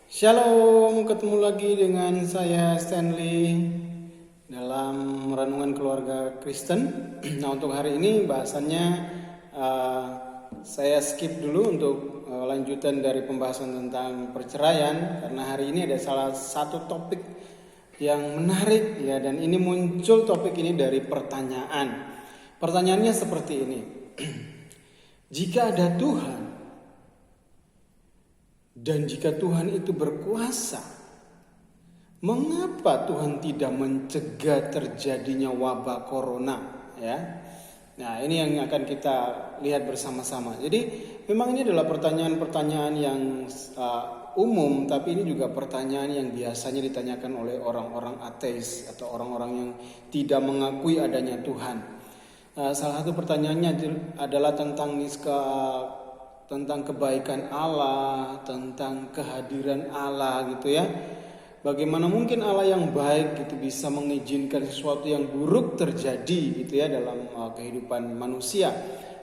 Shalom, ketemu lagi dengan saya Stanley dalam Renungan Keluarga Kristen. Nah, untuk hari ini bahasannya saya skip dulu untuk lanjutan dari pembahasan tentang perceraian, karena hari ini ada salah satu topik yang menarik ya, dan ini muncul topik ini dari pertanyaan. Pertanyaannya seperti ini. Jika ada Tuhan, dan jika Tuhan itu berkuasa, mengapa Tuhan tidak mencegah terjadinya wabah corona? Ya, nah ini yang akan kita lihat bersama-sama. Jadi memang ini adalah pertanyaan-pertanyaan yang umum, tapi ini juga pertanyaan yang biasanya ditanyakan oleh orang-orang ateis atau orang-orang yang tidak mengakui adanya Tuhan. Salah satu pertanyaannya adalah tentang kebaikan Allah, tentang kehadiran Allah gitu ya. Bagaimana mungkin Allah yang baik gitu bisa mengizinkan sesuatu yang buruk terjadi gitu ya dalam kehidupan manusia.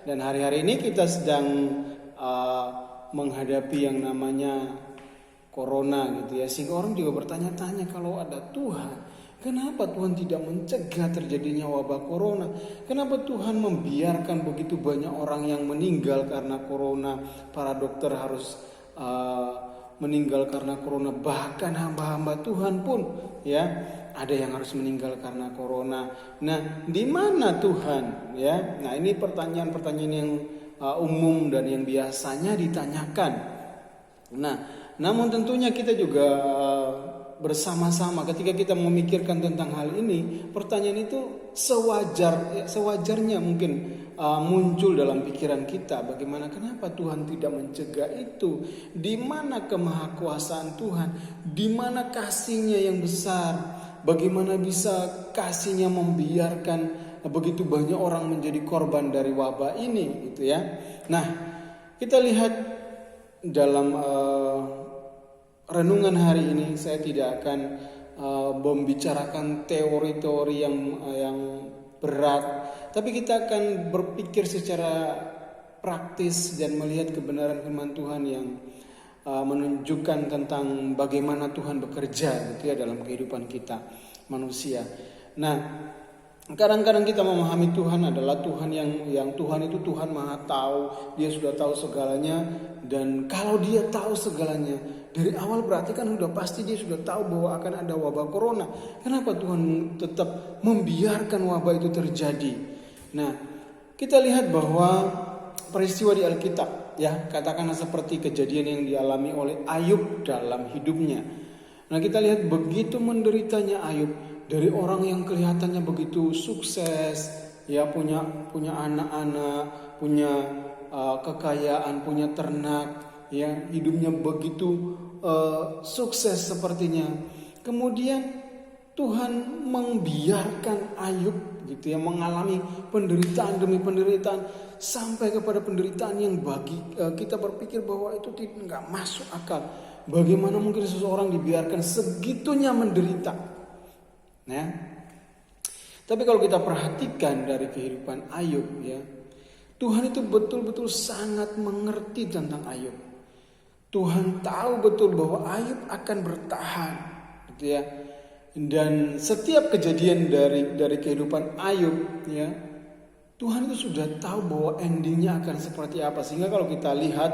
Dan hari-hari ini kita sedang menghadapi yang namanya corona gitu ya. Sehingga orang juga bertanya-tanya, kalau ada Tuhan, kenapa Tuhan tidak mencegah terjadinya wabah corona? Kenapa Tuhan membiarkan begitu banyak orang yang meninggal karena corona? Para dokter harus meninggal karena corona. Bahkan hamba-hamba Tuhan pun ya ada yang harus meninggal karena corona. Nah, di mana Tuhan? Ya, nah ini pertanyaan-pertanyaan yang umum dan yang biasanya ditanyakan. Nah, namun tentunya kita juga bersama-sama ketika kita memikirkan tentang hal ini, pertanyaan itu sewajarnya mungkin muncul dalam pikiran kita. Bagaimana, kenapa Tuhan tidak mencegah itu? Di mana kemahakuasaan Tuhan? Di mana kasih-Nya yang besar? Bagaimana bisa kasih-Nya membiarkan begitu banyak orang menjadi korban dari wabah ini gitu ya. Nah, kita lihat dalam renungan hari ini, saya tidak akan membicarakan teori-teori yang berat, tapi kita akan berpikir secara praktis dan melihat kebenaran firman Tuhan yang menunjukkan tentang bagaimana Tuhan bekerja gitu ya dalam kehidupan kita manusia. Nah, kadang-kadang kita memahami Tuhan adalah Tuhan yang Tuhan itu Tuhan Maha Tahu, Dia sudah tahu segalanya. Dan kalau Dia tahu segalanya dari awal, berarti kan sudah pasti Dia sudah tahu bahwa akan ada wabah corona. Kenapa Tuhan tetap membiarkan wabah itu terjadi? Nah, kita lihat bahwa peristiwa di Alkitab ya, katakanlah seperti kejadian yang dialami oleh Ayub dalam hidupnya. Nah, kita lihat begitu menderitanya Ayub, dari orang yang kelihatannya begitu sukses, ya punya anak-anak, punya kekayaan, punya ternak, ya hidupnya begitu sukses sepertinya. Kemudian Tuhan membiarkan Ayub gitu ya mengalami penderitaan demi penderitaan, sampai kepada penderitaan yang bagi kita berpikir bahwa itu nggak masuk akal. Bagaimana mungkin seseorang dibiarkan segitunya menderita? Nah, tapi kalau kita perhatikan dari kehidupan Ayub ya, Tuhan itu betul-betul sangat mengerti tentang Ayub. Tuhan tahu betul bahwa Ayub akan bertahan, gitu ya. Dan setiap kejadian dari kehidupan Ayub ya, Tuhan itu sudah tahu bahwa endingnya akan seperti apa. Sehingga kalau kita lihat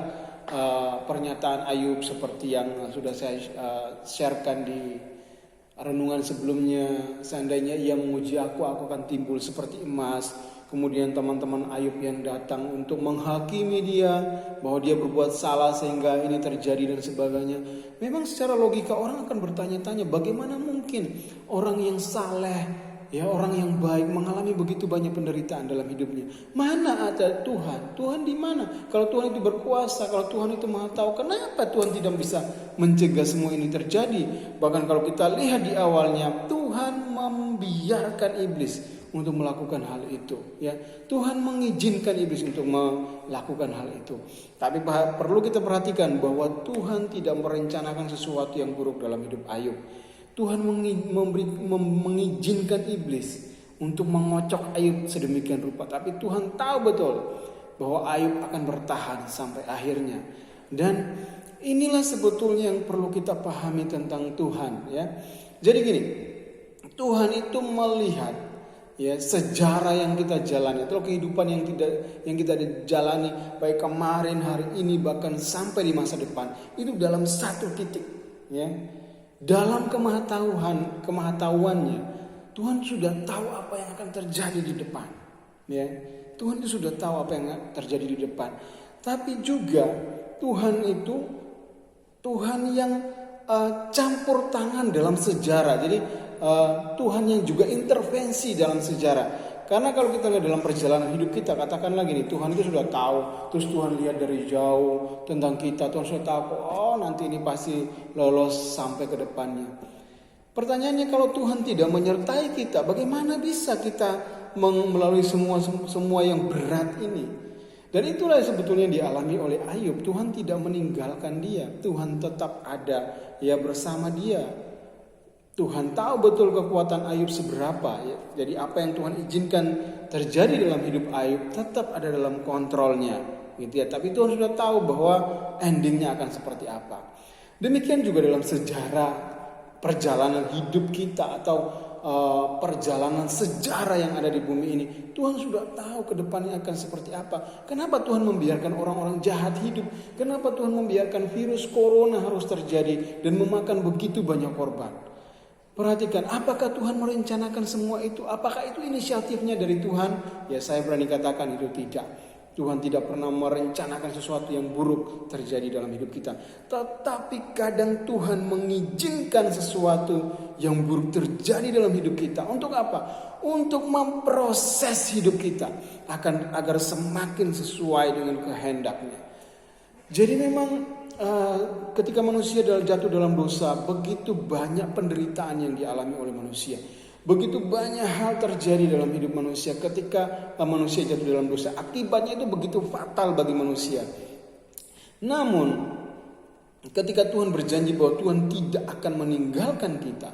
pernyataan Ayub seperti yang sudah saya sharekan di renungan sebelumnya, seandainya ia memuji aku akan timbul seperti emas. Kemudian teman-teman Ayub yang datang untuk menghakimi dia, bahwa dia berbuat salah sehingga ini terjadi dan sebagainya. Memang secara logika orang akan bertanya-tanya, bagaimana mungkin orang yang saleh, ya orang yang baik mengalami begitu banyak penderitaan dalam hidupnya. Mana ada Tuhan? Tuhan di mana? Kalau Tuhan itu berkuasa, kalau Tuhan itu Maha Tahu, kenapa Tuhan tidak bisa mencegah semua ini terjadi? Bahkan kalau kita lihat di awalnya, Tuhan membiarkan iblis untuk melakukan hal itu, ya. Tuhan mengizinkan iblis untuk melakukan hal itu. Tapi perlu kita perhatikan bahwa Tuhan tidak merencanakan sesuatu yang buruk dalam hidup Ayub. Tuhan mengizinkan iblis untuk mengocok Ayub sedemikian rupa. Tapi Tuhan tahu betul bahwa Ayub akan bertahan sampai akhirnya. Dan inilah sebetulnya yang perlu kita pahami tentang Tuhan, ya. Jadi gini, Tuhan itu melihat, ya, sejarah yang kita jalani atau kehidupan yang kita jalani baik kemarin, hari ini, bahkan sampai di masa depan, itu dalam satu titik, ya. Dalam kemahatauannya, Tuhan sudah tahu apa yang akan terjadi di depan, ya. Tuhan itu sudah tahu apa yang terjadi di depan. Tapi juga Tuhan itu Tuhan yang campur tangan dalam sejarah. Jadi Tuhan yang juga intervensi dalam sejarah. Karena kalau kita lihat dalam perjalanan hidup kita, katakan lagi nih, Tuhan itu sudah tahu. Terus Tuhan lihat dari jauh tentang kita. Tuhan sudah tahu, oh nanti ini pasti lolos sampai ke depannya. Pertanyaannya, kalau Tuhan tidak menyertai kita, bagaimana bisa kita melalui semua yang berat ini? Dan itulah yang sebetulnya dialami oleh Ayub. Tuhan tidak meninggalkan dia. Tuhan tetap ada, ya, bersama dia. Tuhan tahu betul kekuatan Ayub seberapa, ya. Jadi apa yang Tuhan izinkan terjadi dalam hidup Ayub tetap ada dalam kontrolnya, gitu ya. Tapi Tuhan sudah tahu bahwa endingnya akan seperti apa. Demikian juga dalam sejarah perjalanan hidup kita atau perjalanan sejarah yang ada di bumi ini. Tuhan sudah tahu ke depannya akan seperti apa. Kenapa Tuhan membiarkan orang-orang jahat hidup? Kenapa Tuhan membiarkan virus corona harus terjadi dan memakan begitu banyak korban? Perhatikan, apakah Tuhan merencanakan semua itu? Apakah itu inisiatifnya dari Tuhan? Ya, saya berani katakan itu tidak. Tuhan tidak pernah merencanakan sesuatu yang buruk terjadi dalam hidup kita. Tetapi kadang Tuhan mengizinkan sesuatu yang buruk terjadi dalam hidup kita. Untuk apa? Untuk memproses hidup kita agar semakin sesuai dengan kehendaknya. Jadi memang ketika manusia jatuh dalam dosa, begitu banyak penderitaan yang dialami oleh manusia. Begitu banyak hal terjadi dalam hidup manusia ketika manusia jatuh dalam dosa. Akibatnya itu begitu fatal bagi manusia. Namun ketika Tuhan berjanji bahwa Tuhan tidak akan meninggalkan kita,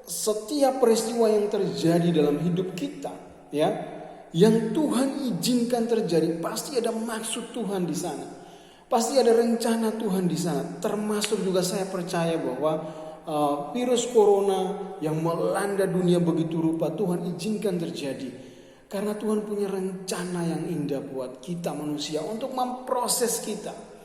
setiap peristiwa yang terjadi dalam hidup kita, ya, yang Tuhan izinkan terjadi, pasti ada maksud Tuhan di sana. Pasti ada rencana Tuhan di sana. Termasuk juga saya percaya bahwa virus corona yang melanda dunia begitu rupa Tuhan izinkan terjadi. Karena Tuhan punya rencana yang indah buat kita manusia untuk memproses kita.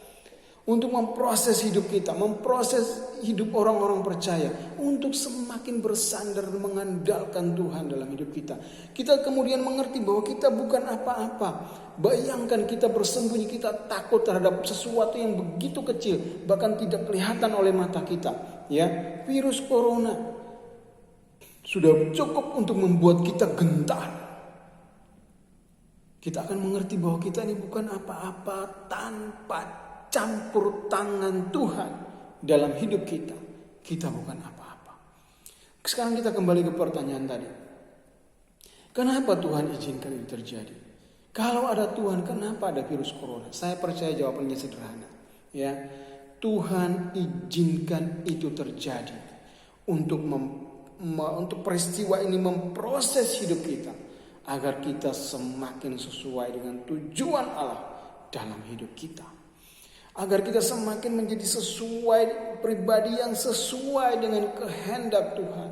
Untuk memproses hidup kita, memproses hidup orang-orang percaya. Untuk semakin bersandar dan mengandalkan Tuhan dalam hidup kita. Kita kemudian mengerti bahwa kita bukan apa-apa. Bayangkan kita bersembunyi, kita takut terhadap sesuatu yang begitu kecil. Bahkan tidak kelihatan oleh mata kita. Ya, virus corona sudah cukup untuk membuat kita gentar. Kita akan mengerti bahwa kita ini bukan apa-apa tanpa campur tangan Tuhan dalam hidup kita. Kita bukan apa-apa. Sekarang kita kembali ke pertanyaan tadi. Kenapa Tuhan izinkan itu terjadi? Kalau ada Tuhan, kenapa ada virus corona? Saya percaya jawabannya sederhana. Ya, Tuhan izinkan itu terjadi untuk peristiwa ini memproses hidup kita agar kita semakin sesuai dengan tujuan Allah dalam hidup kita. Agar kita semakin menjadi sesuai, pribadi yang sesuai dengan kehendak Tuhan.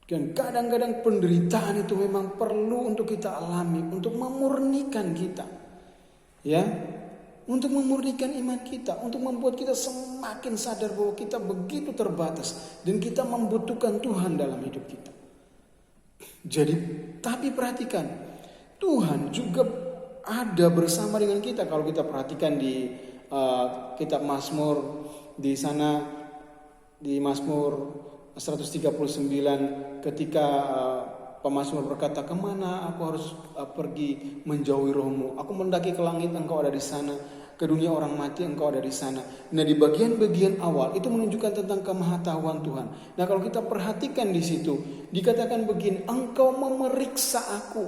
Dan kadang-kadang penderitaan itu memang perlu untuk kita alami, untuk memurnikan kita. Ya, untuk memurnikan iman kita, untuk membuat kita semakin sadar bahwa kita begitu terbatas dan kita membutuhkan Tuhan dalam hidup kita. Jadi, tapi perhatikan, Tuhan juga ada bersama dengan kita. Kalau kita perhatikan di kitab Mazmur, di sana di Mazmur 139 ketika pemazmur berkata, kemana aku harus pergi menjauhi rohmu? Aku mendaki ke langit, engkau ada di sana. Ke dunia orang mati, engkau ada di sana. Nah, di bagian-bagian awal itu menunjukkan tentang kemahatauan Tuhan. Nah, kalau kita perhatikan di situ, dikatakan begini, engkau memeriksa aku.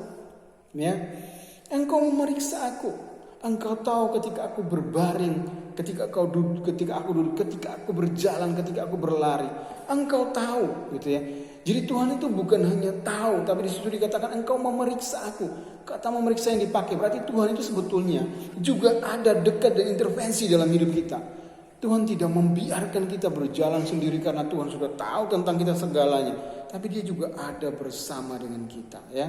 Ya, engkau memeriksa aku. Engkau tahu ketika aku berbaring ketika kau duduk, ketika aku duduk, ketika aku berjalan, ketika aku berlari. Engkau tahu, gitu ya. Jadi Tuhan itu bukan hanya tahu, tapi di situ dikatakan engkau memeriksa aku. Kata memeriksa yang dipakai berarti Tuhan itu sebetulnya juga ada dekat dan intervensi dalam hidup kita. Tuhan tidak membiarkan kita berjalan sendiri karena Tuhan sudah tahu tentang kita segalanya. Tapi dia juga ada bersama dengan kita, ya.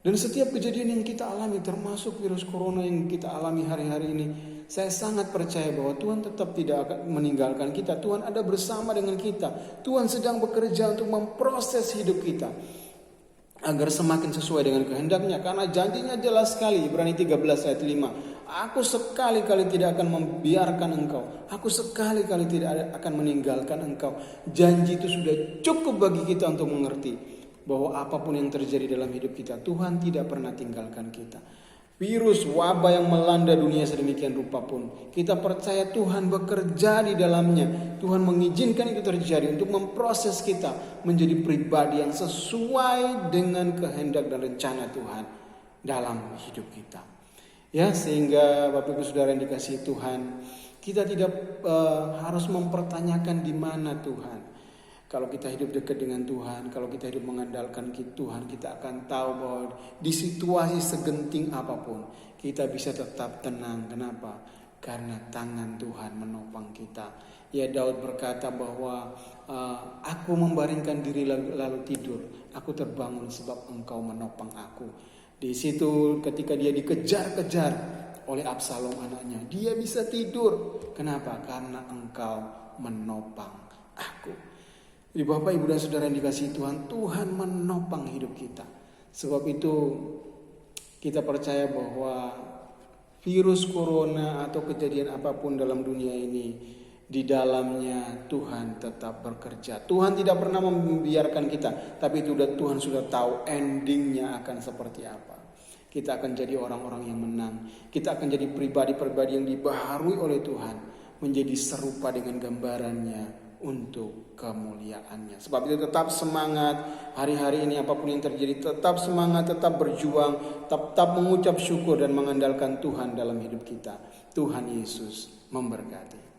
Dan setiap kejadian yang kita alami, termasuk virus corona yang kita alami hari-hari ini, saya sangat percaya bahwa Tuhan tetap tidak akan meninggalkan kita. Tuhan ada bersama dengan kita. Tuhan sedang bekerja untuk memproses hidup kita agar semakin sesuai dengan kehendaknya. Karena janjinya jelas sekali, Ibrani 13 ayat 5. Aku sekali-kali tidak akan membiarkan engkau. Aku sekali-kali tidak akan meninggalkan engkau. Janji itu sudah cukup bagi kita untuk mengerti bahwa apapun yang terjadi dalam hidup kita, Tuhan tidak pernah tinggalkan kita. Virus, wabah yang melanda dunia sedemikian rupa pun, kita percaya Tuhan bekerja di dalamnya. Tuhan mengizinkan itu terjadi untuk memproses kita menjadi pribadi yang sesuai dengan kehendak dan rencana Tuhan dalam hidup kita. Ya, sehingga Bapak Ibu Saudara yang dikasihi Tuhan, kita tidak harus mempertanyakan di mana Tuhan. Kalau kita hidup dekat dengan Tuhan, kalau kita hidup mengandalkan Tuhan, kita akan tahu bahwa di situasi segenting apapun, kita bisa tetap tenang. Kenapa? Karena tangan Tuhan menopang kita. Ya, Daud berkata bahwa aku membaringkan diri lalu tidur, aku terbangun sebab engkau menopang aku. Di situ ketika dia dikejar-kejar oleh Absalom anaknya, dia bisa tidur. Kenapa? Karena engkau menopang aku. Jadi Bapak, Ibu dan Saudara yang dikasihi Tuhan, Tuhan menopang hidup kita. Sebab itu kita percaya bahwa virus corona atau kejadian apapun dalam dunia ini, di dalamnya Tuhan tetap bekerja. Tuhan tidak pernah membiarkan kita, tapi itu Tuhan sudah tahu endingnya akan seperti apa. Kita akan jadi orang-orang yang menang. Kita akan jadi pribadi-pribadi yang dibaharui oleh Tuhan, menjadi serupa dengan gambarannya untuk kemuliaannya. Sebab itu tetap semangat hari-hari ini, apapun yang terjadi, tetap semangat, tetap berjuang, tetap mengucap syukur dan mengandalkan Tuhan dalam hidup kita. Tuhan Yesus memberkati.